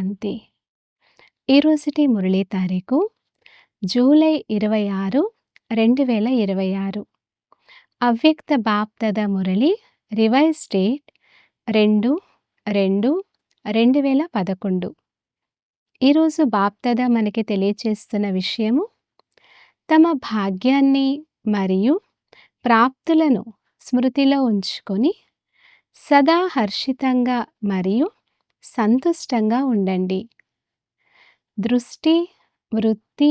శాంతి. ఈరోజుటి మురళీ తారీఖు జూలై 26, 2026. అవ్యక్త BapDada Murali revise date 2/2/2011. ఈరోజు బాప్దాద మనకి తెలియచేస్తున్న విషయము, తమ భాగ్యాన్ని మరియు ప్రాప్తులను స్మృతిలో ఉంచుకొని సదా హర్షితంగా మరియు సంతుష్టంగా ఉండండి. దృష్టి, వృత్తి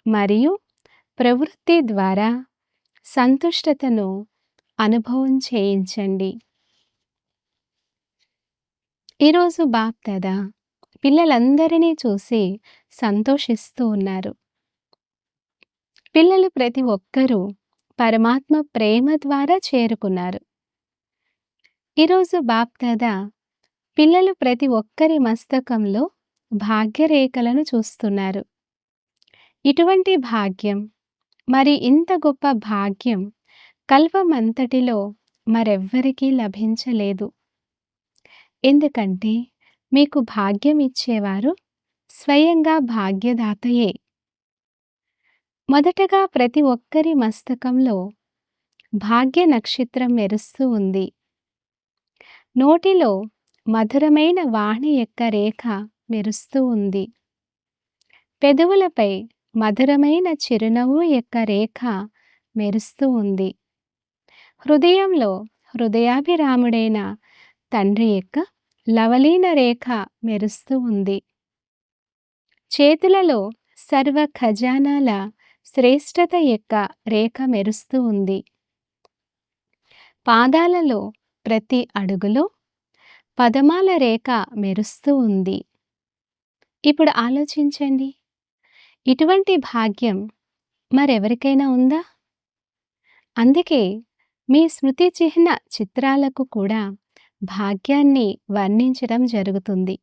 మరియు ప్రవృత్తి ద్వారా సంతుష్టతను అనుభవం చేయించండి. ఈరోజు బాప్దాద పిల్లలందరినీ చూసి సంతోషిస్తూ ఉన్నారు. పిల్లలు ప్రతి ఒక్కరూ పరమాత్మ ప్రేమ ద్వారా చేరుకున్నారు. ఈరోజు బాప్దాద పిల్లలు ప్రతి ఒక్కరి మస్తకంలో భాగ్యరేఖలను చూస్తున్నారు. ఇటువంటి భాగ్యం, మరి ఇంత గొప్ప భాగ్యం కల్పమంతటిలో మరెవ్వరికీ లభించలేదు. ఎందుకంటే మీకు భాగ్యం ఇచ్చేవారు స్వయంగా భాగ్యదాతయే. మొదటగా ప్రతి ఒక్కరి మస్తకంలో భాగ్య నక్షత్రం మెరుస్తూ ఉంది. నోటిలో మధురమైన వాణి యొక్క రేఖ మెరుస్తూ ఉంది. పెదవులపై మధురమైన చిరునవ్వు యొక్క రేఖ మెరుస్తూ ఉంది. హృదయంలో హృదయాభిరాముడైన తండ్రి యొక్క లవలీన రేఖ మెరుస్తూ ఉంది. చేతులలో సర్వ ఖజానాల శ్రేష్టత యొక్క రేఖ మెరుస్తూ ఉంది. పాదాలలో ప్రతి అడుగులో పదమాల రేఖ మెరుస్తూ ఉంది. ఇప్పుడు ఆలోచించండి, ఇటువంటి భాగ్యం మరెవరికైనా ఉందా? అందుకే మీ స్మృతి చిహ్న చిత్రాలకు కూడా భాగ్యాన్ని వర్ణించడం జరుగుతుంది.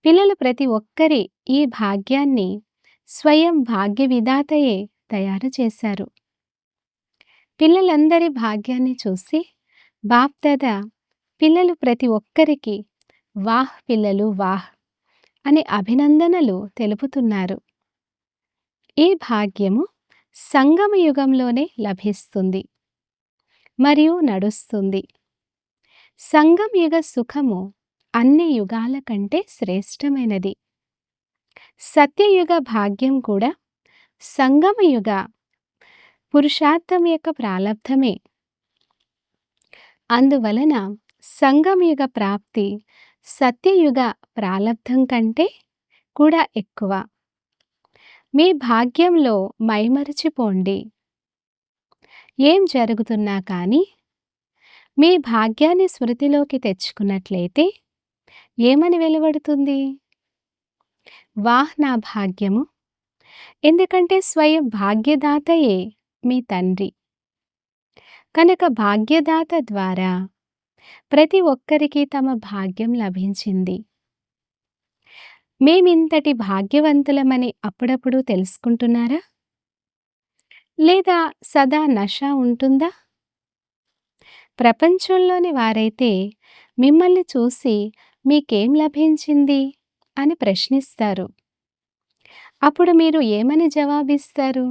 పిల్లలు ప్రతి ఒక్కరి ఈ భాగ్యాన్ని స్వయం భాగ్య విధాతయే తయారు చేశారు. పిల్లలందరి భాగ్యాన్ని చూసి బాప్దాద పిల్లలు ప్రతి ఒక్కరికి వాహ్ పిల్లలు వాహ్ అని అభినందనలు తెలుపుతున్నారు. ఈ భాగ్యము సంగమ యుగంలోనే లభిస్తుంది మరియు నడుస్తుంది. సంగమ యుగ సుఖము అన్ని యుగాల కంటే శ్రేష్టమైనది. సత్యయుగ భాగ్యం కూడా సంగమ యుగ పురుషార్థం యొక్క ప్రాలబ్ధమే. అందువలన సంగమయుగ ప్రాప్తి సత్యయుగ ప్రాలబ్ధం కంటే కూడా ఎక్కువ. మీ భాగ్యంలో మైమరచిపోండి. ఏం జరుగుతున్నా కానీ మీ భాగ్యాన్ని స్మృతిలోకి తెచ్చుకున్నట్లయితే ఏమని వెలువడుతుంది? వాహ్ నా భాగ్యము. ఎందుకంటే స్వయం భాగ్యదాతయే మీ తండ్రి. కనుక భాగ్యదాత ద్వారా ప్రతి ఒక్కరికి తమ భాగ్యం లభించింది. మేమింతటి భాగ్యవంతులమని అప్పుడప్పుడు తెలుసుకుంటున్నారా? లేదా సదా నష ఉంటుందా? ప్రపంచంలోని వారైతే మిమ్మల్ని చూసి మీకేం లభించింది అని ప్రశ్నిస్తారు. అప్పుడు మీరు ఏమని జవాబిస్తారు?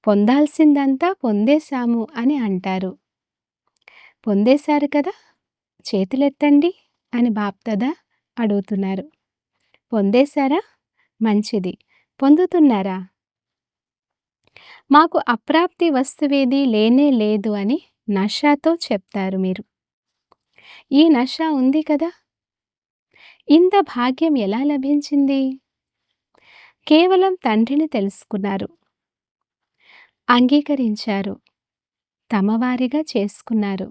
పొందాల్సిందంతా పొందేశాము అని అంటారు. పొందేశారు కదా, చేతులెత్తండి అని బాప్దాద అడుగుతున్నారు. పొందేశారా? మంచిది. పొందుతున్నారా? మాకు అప్రాప్తి వస్తువేది లేనే లేదు అని నషతో చెప్తారు మీరు. ఈ నష ఉంది కదా. ఇంత భాగ్యం ఎలా లభించింది? కేవలం తండ్రిని తెలుసుకున్నారు, అంగీకరించారు, తమవారిగా చేసుకున్నారు.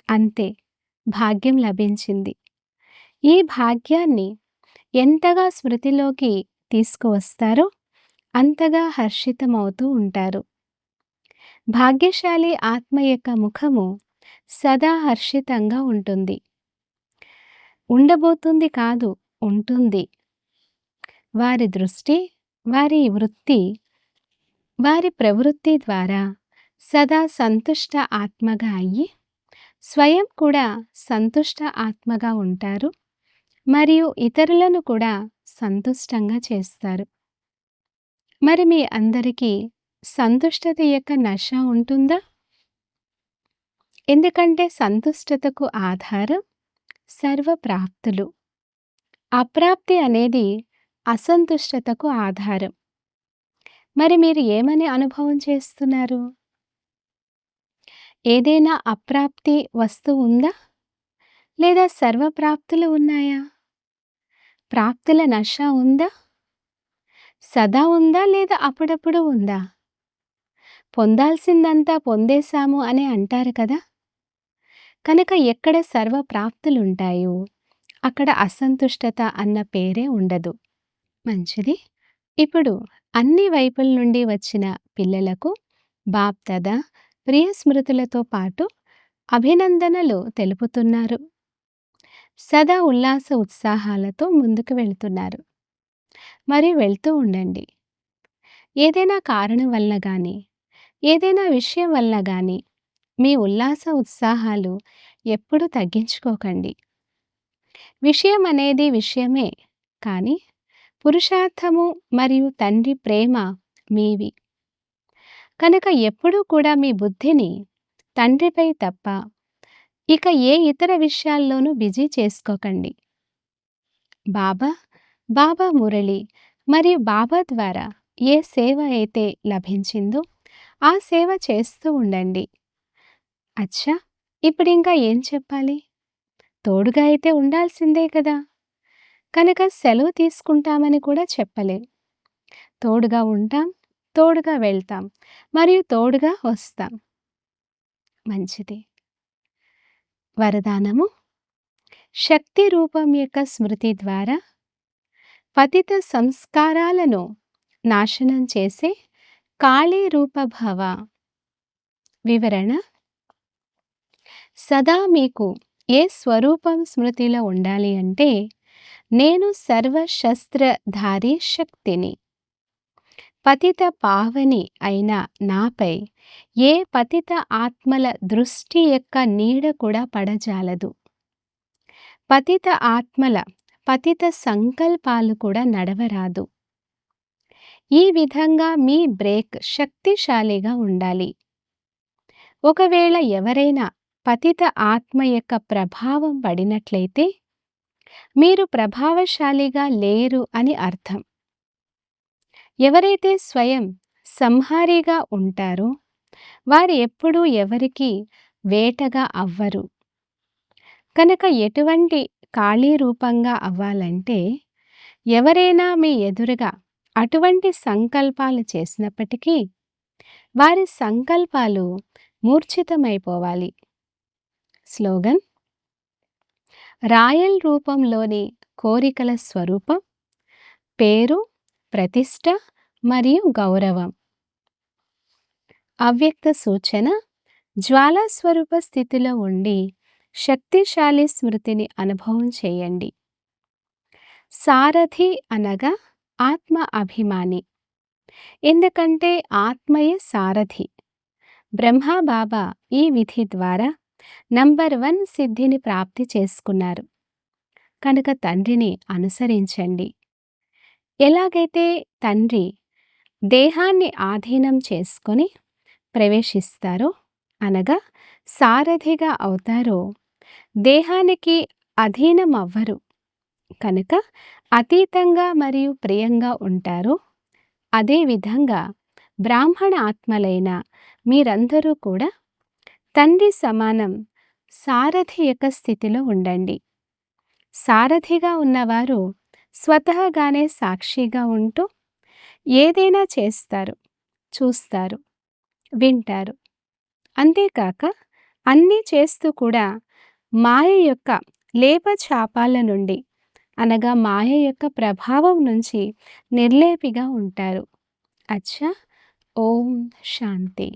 అంతే, భాగ్యం లభించింది. ఈ భాగ్యాన్ని ఎంతగా స్మృతిలోకి తీసుకువస్తారో అంతగా హర్షితమవుతూ ఉంటారు. భాగ్యశాలి ఆత్మ యొక్క ముఖము సదా హర్షితంగా ఉంటుంది. ఉండబోతుంది కాదు, ఉంటుంది. వారి దృష్టి, వారి వృత్తి, వారి ప్రవృత్తి ద్వారా సదా సంతుష్ట ఆత్మగా అయ్యి స్వయం కూడా సంతుష్ట ఆత్మగా ఉంటారు మరియు ఇతరులను కూడా సంతుష్టంగా చేస్తారు. మరి మీ అందరికీ సంతుష్టత యొక్క నష ఉంటుందా? ఎందుకంటే సంతుష్టతకు ఆధారం సర్వప్రాప్తులు. అప్రాప్తి అనేది అసంతుష్టతకు ఆధారం. మరి మీరు ఏమని అనుభవం చేస్తున్నారు? ఏదైనా అప్రాప్తి వస్తువు ఉందా? లేదా సర్వప్రాప్తులు ఉన్నాయా? ప్రాప్తుల నష ఉందా? సదా ఉందా లేదా అప్పుడప్పుడు ఉందా? పొందాల్సిందంతా పొందేశాము అని అంటారు కదా! కనుక ఎక్కడ సర్వప్రాప్తులుంటాయో అక్కడ అసంతుష్టత అన్న పేరే ఉండదు. మంచిది. ఇప్పుడు అన్ని వైపుల నుండి వచ్చిన పిల్లలకు బాప్దాదా ప్రియ స్మృతులతో పాటు అభినందనలు తెలుపుతున్నారు. సదా ఉల్లాస ఉత్సాహాలతో ముందుకు వెళ్తున్నారు. మరి వెళ్తూ ఉండండి. ఏదైనా కారణం వల్ల గాని, ఏదైనా విషయం వల్ల గాని మీ ఉల్లాస ఉత్సాహాలు ఎప్పుడూ తగ్గించుకోకండి. విషయం అనేది విషయమే, కానీ పురుషార్థము మరియు తండ్రి ప్రేమ మీవి. కనుక ఎప్పుడూ కూడా మీ బుద్ధిని తండ్రిపై తప్ప ఇక ఏ ఇతర విషయాల్లోనూ బిజీ చేసుకోకండి. బాబా, బాబా మురళి మరియు బాబా ద్వారా ఏ సేవ అయితే లభించిందో ఆ సేవ చేస్తూ ఉండండి. అచ్చా, ఇప్పుడింకా ఏం చెప్పాలి? తోడుగా అయితే ఉండాల్సిందే కదా! కనుక సెలవు తీసుకుంటామని కూడా చెప్పలేం. తోడుగా ఉంటాం, తోడుగా వెళ్తాం మరియు తోడుగా వస్తాం. మంచిది. వరదానము: శక్తి రూపం యొక్క స్మృతి ద్వారా పతిత సంస్కారాలను నాశనం చేసే కాళీ రూపభవ. వివరణ: సదా మీకు ఏ స్వరూపం స్మృతిలో ఉండాలి అంటే, నేను సర్వశస్త్రధారి శక్తిని. పతిత పావని అయిన నాపై ఏ పతిత ఆత్మల దృష్టి యొక్క నీడ కూడా పడజాలదు. పతిత ఆత్మల పతిత సంకల్పాలు కూడా నడవరాదు. ఈ విధంగా మీ బ్రేక్ శక్తిశాలిగా ఉండాలి. ఒకవేళ ఎవరైనా పతిత ఆత్మ యొక్క ప్రభావం పడినట్లయితే మీరు ప్రభావశాలిగా లేరు అని అర్థం. ఎవరైతే స్వయం సంహారిగా ఉంటారో వారు ఎప్పుడూ ఎవరికి వేటగా అవ్వరు. కనుక ఎటువంటి ఖాళీ రూపంగా అవ్వాలంటే, ఎవరైనా మీ ఎదురుగా అటువంటి సంకల్పాలు చేసినప్పటికీ వారి సంకల్పాలు మూర్ఛితమైపోవాలి. స్లోగన్: రాయల్ రూపంలోని కోరికల స్వరూపం, పేరు, ప్రతిష్ట మరియు గౌరవం. అవ్యక్త సూచన: జ్వాలా స్వరూప స్థితిలో ఉండి శక్తిశాలి స్మృతిని అనుభవం చేయండి. సారథి అనగా ఆత్మ అభిమాని. ఎందుకంటే ఆత్మయే సారథి. బ్రహ్మబాబా ఈ విధి ద్వారా నంబర్ 1 సిద్ధిని ప్రాప్తి చేసుకున్నారు. కనుక తండ్రిని అనుసరించండి. ఎలాగైతే తండ్రి దేహాన్ని ఆధీనం చేసుకొని ప్రవేశిస్తారో, అనగా సారథిగా అవుతారో, దేహానికి అధీనం అవ్వరు. కనుక అతీతంగా మరియు ప్రియంగా ఉంటారో, అదేవిధంగా బ్రాహ్మణ ఆత్మలైన మీరందరూ కూడా తండ్రి సమానం సారథి యొక్క స్థితిలో ఉండండి. సారథిగా ఉన్నవారు స్వతహాగానే సాక్షిగా ఉంటూ ఏదైనా చేస్తారు, చూస్తారు, వింటారు. అంతేకాక అన్నీ చేస్తూ కూడా మాయ యొక్క లేపచాపాల నుండి, అనగా మాయ యొక్క ప్రభావం నుంచి నిర్లేపిగా ఉంటారు. అచ్చా, ఓం శాంతి.